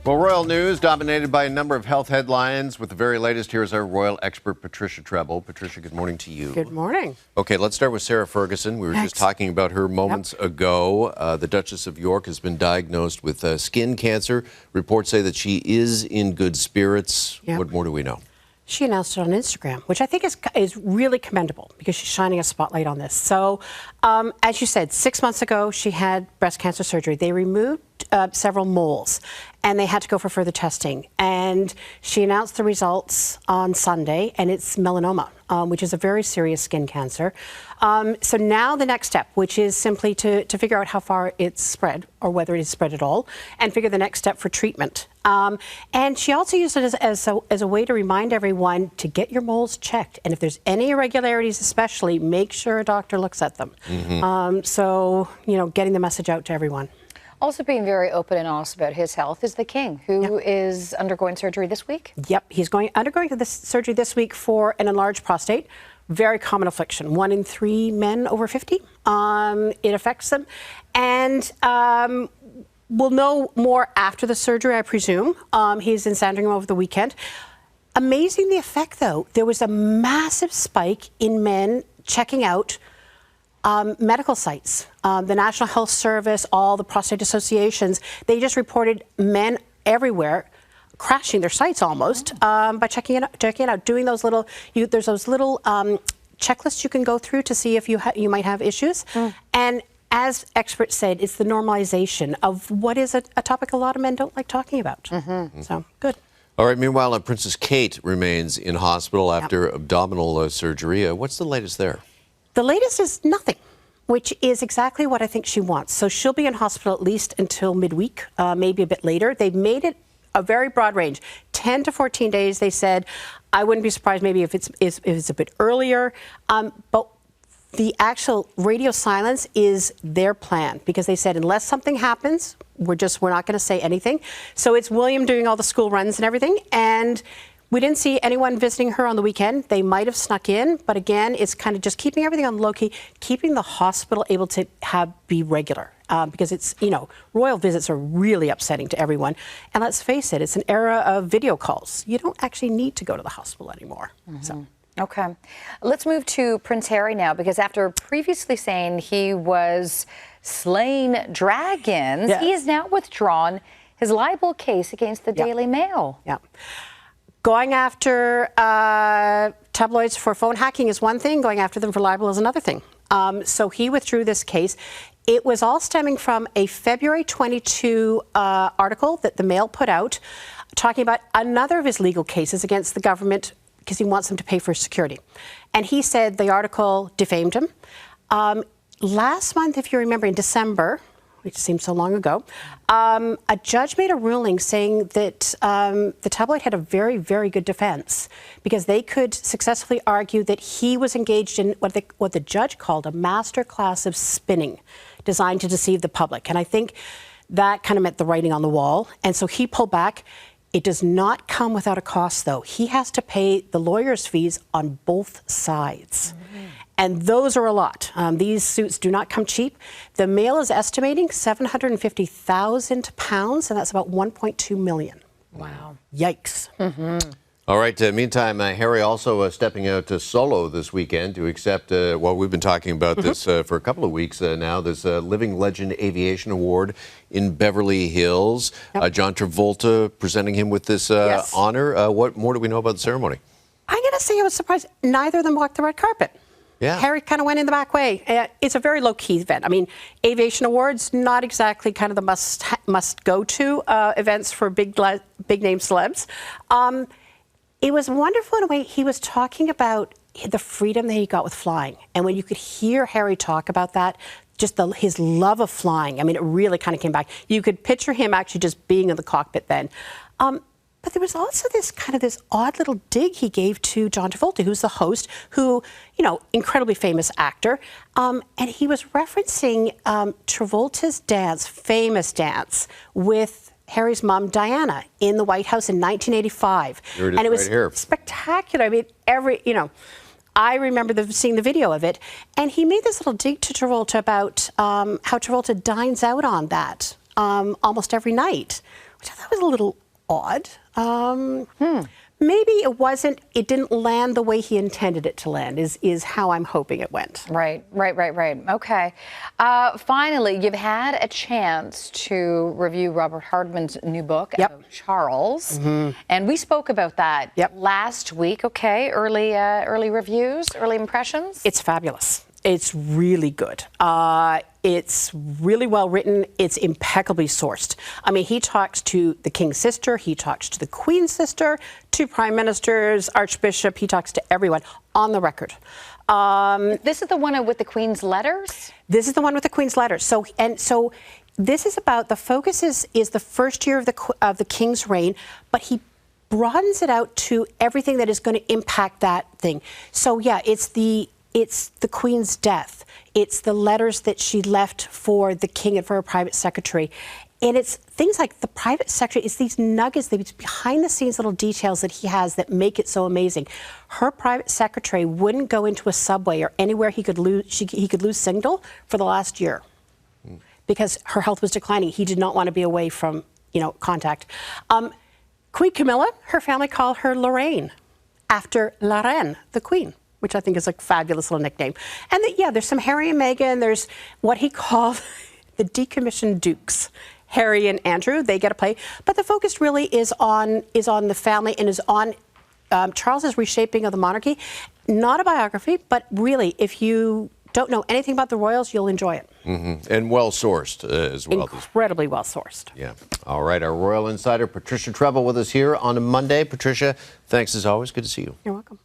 Well, royal news dominated by a number of health headlines. With the very latest, here's our royal expert, Patricia Treble. Patricia, good morning to you. Good morning. Okay, let's start with Sarah Ferguson. We were just talking about her moments ago. The Duchess of York has been diagnosed with skin cancer. Reports say that she is in good spirits. What more do we know? She announced it on Instagram, which I think is really commendable because she's shining a spotlight on this. So, as you said, 6 months ago, she had breast cancer surgery. They removed several moles, and they had to go for further testing. And she announced the results on Sunday, and it's melanoma, which is a very serious skin cancer. So now the next step, which is simply to figure out how far it's spread, or whether it's spread at all, and figure the next step for treatment. And she also used it as a way to remind everyone to get your moles checked. And if there's any irregularities especially, make sure a doctor looks at them. So, you know, getting the message out to everyone. Also being very open and honest about his health is the King, who is undergoing surgery this week. Yep, he's undergoing this surgery this week for an enlarged prostate. Very common affliction. 1 in 3 men over 50. It affects them. And we'll know more after the surgery, I presume. He's in Sandringham over the weekend. Amazing the effect, though. There was a massive spike in men checking out medical sites. The National Health Service, all the prostate associations, they just reported men everywhere crashing their sites almost by checking it out, doing those little, there's those little checklists you can go through to see if you might have issues. And as experts said, it's the normalization of what is a topic a lot of men don't like talking about. So, good. All right, meanwhile, Princess Kate remains in hospital after abdominal surgery. What's the latest there? The latest is nothing, which is exactly what I think she wants. So she'll be in hospital at least until midweek, maybe a bit later. They've made it a very broad range, 10 to 14 days, they said. I wouldn't be surprised maybe if it's a bit earlier. But the actual radio silence is their plan, because they said unless something happens, we're not going to say anything. So it's William doing all the school runs and everything. And we didn't see anyone visiting her on the weekend. They might have snuck in, but again, it's kind of just keeping everything on low-key, keeping the hospital able to be regular, because it's, you know, royal visits are really upsetting to everyone. And let's face it, it's an era of video calls. You don't actually need to go to the hospital anymore. So. Okay. Let's move to Prince Harry now, because after previously saying he was slaying dragons, he has now withdrawn his libel case against the Daily Mail. Going after tabloids for phone hacking is one thing. Going after them for libel is another thing. So he withdrew this case. It was all stemming from a February 22 article that the Mail put out talking about another of his legal cases against the government because he wants them to pay for security. And he said the article defamed him. Last month, if you remember, in December, which seems so long ago, a judge made a ruling saying that the tabloid had a very, very good defense because they could successfully argue that he was engaged in what the judge called a master class of spinning designed to deceive the public. And I think that kind of meant the writing on the wall. And so he pulled back. It does not come without a cost, though. He has to pay the lawyer's fees on both sides. And those are a lot. These suits do not come cheap. The Mail is estimating £750,000, and that's about $1.2 million. Wow. Yikes. All right, meantime, Harry also stepping out solo this weekend to accept, well, we've been talking about this for a couple of weeks now, this Living Legend Aviation Award in Beverly Hills. John Travolta presenting him with this honor. What more do we know about the ceremony? I'm going to say I was surprised neither of them walked the red carpet. Harry kind of went in the back way. It's a very low-key event. I mean, Aviation Awards, not exactly kind of the must-go-to events for big-name celebs. It was wonderful in a way. He was talking about the freedom that he got with flying. And when you could hear Harry talk about that, just his love of flying, I mean, it really kind of came back. You could picture him actually just being in the cockpit then. But there was also this odd little dig he gave to John Travolta, who's the host, who, you know, incredibly famous actor. And he was referencing Travolta's famous dance with Harry's mom, Diana, in the White House in 1985. And it was spectacular. I mean, I remember seeing the video of it. And he made this little dig to Travolta about how Travolta dines out on that almost every night, which which I thought was a little odd. Maybe it didn't land the way he intended it to land, is how I'm hoping it went. Right. Okay. Finally, you've had a chance to review Robert Hardman's new book, Charles, and we spoke about that last week. Okay, early reviews, early impressions? It's fabulous. It's really good. It's really well written. It's impeccably sourced. I mean, he talks to the king's sister. He talks to the queen's sister, to prime ministers, archbishop. He talks to everyone on the record. This is the one with the queen's letters? This is the one with the queen's letters. So this is about, the focus is the first year of the king's reign, but he broadens it out to everything that is going to impact that thing. So yeah, it's the Queen's death. It's the letters that she left for the king and for her private secretary. And it's things like the private secretary, it's these nuggets, these behind the scenes little details that he has that make it so amazing. Her private secretary wouldn't go into a subway or anywhere he could lose signal for the last year because her health was declining. He did not want to be away from, contact. Queen Camilla, her family called her Lorraine after La Reine, the queen, which I think is a fabulous little nickname. And there's some Harry and Meghan. There's what he called the decommissioned dukes. Harry and Andrew, they get a play. But the focus really is on the family and is on Charles's reshaping of the monarchy. Not a biography, but really, if you don't know anything about the royals, you'll enjoy it. And well-sourced as well. Incredibly well-sourced. Yeah. All right, our royal insider, Patricia Treble, with us here on a Monday. Patricia, thanks as always. Good to see you. You're welcome.